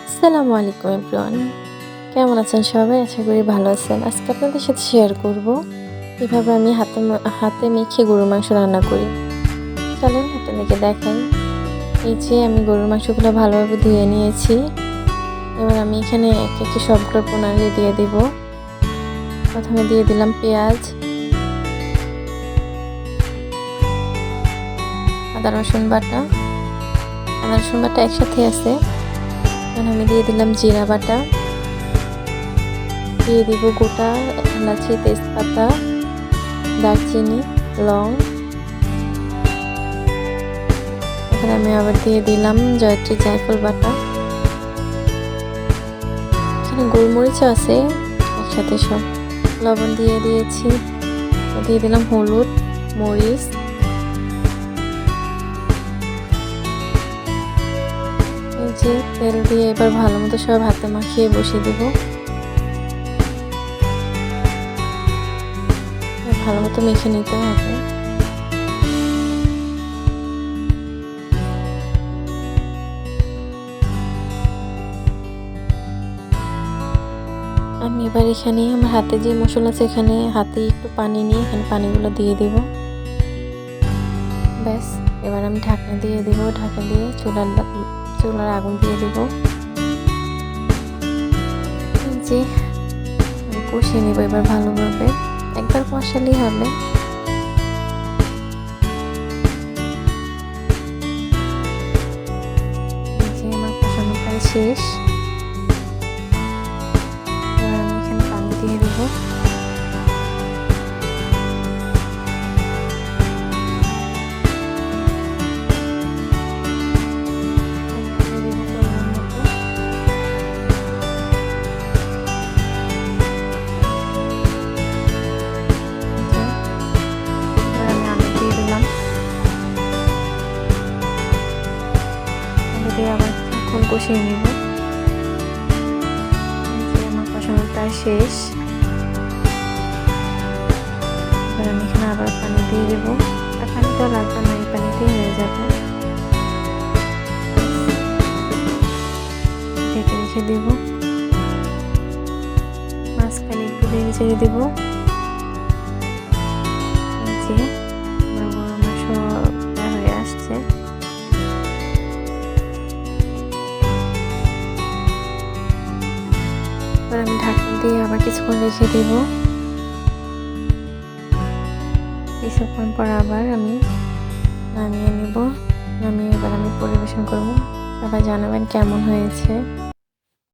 আসসালামু আলাইকুম এভরিওয়ান, কেমন আছেন সবাই? আশা করি ভালো আছেন। আজকে আপনাদের সাথে শেয়ার করব কিভাবে আমি হাতে মেখে গরুর মাংস রান্না করি। চলেন আপনাদেরকে দেখাই। এই যে আমি গরুর মাংসগুলো ভালোভাবে ধুয়ে নিয়েছি। এবার আমি এখানে একে একে সবগুলো প্রণালী দিয়ে দিব। প্রথমে দিয়ে দিলাম পেঁয়াজ, আদা রসুন বাটা একসাথে আছে। এখন আমি দিয়ে দিলাম জিরা বাটা, দিয়ে দিব গোটা এলাচি, তেজপাতা, দারচিনি, লং। এখন আমি আবার দিয়ে দিলাম জয়ত্রী জায়ফল বাটা। এখানে গোলমরিচও আছে একসাথে, সব লবণ দিয়ে দিয়েছি। দিয়ে দিলাম হলুদ, মরিচ, এই যে তেল দিয়ে এবার ভালো মতো সব হাতে মাখিয়ে বসিয়ে দেব। ভালো মতো মেখে নিতে হবে। আমি এবার এখানে আমার হাতে যে মশলা আছে, এখানে হাতে একটু পানি নিয়ে এখানে পানিগুলো দিয়ে দিব। ব্যাস, এবার আমি ঢাকনা দিয়ে দিব। ঢাকনা দিয়ে চুলার আগুন দিয়ে দিব। এই যে আমি কষিয়ে নিব এবার ভালোভাবে, একবার কষালেই হবে। এই যে আমার কষানো প্রায় শেষ। এবার আমি এখানে পানি দিয়ে দিব। আবার এখন কষিয়ে নিব। আমার কষানো প্রায় শেষ। এবার আমি এখানে আবার পানি দিয়ে দেবো। আর পানিটাও লাগবে না, এই পানিতেই হয়ে যাবে। ঢেকে রেখে দেব। মাঝখানে একটু নেড়ে চেড়ে দেবো। গরুর মাংস হয়ে আসছে। আমি ঢাকনা দিয়ে আবার কিছুক্ষণ রেখে দেব। কিছুক্ষণ পর আবার আমি নামিয়ে নেব। নামিয়ে এবার আমি পরিবেশন করব। সবাই জানাবেন কেমন হয়েছে।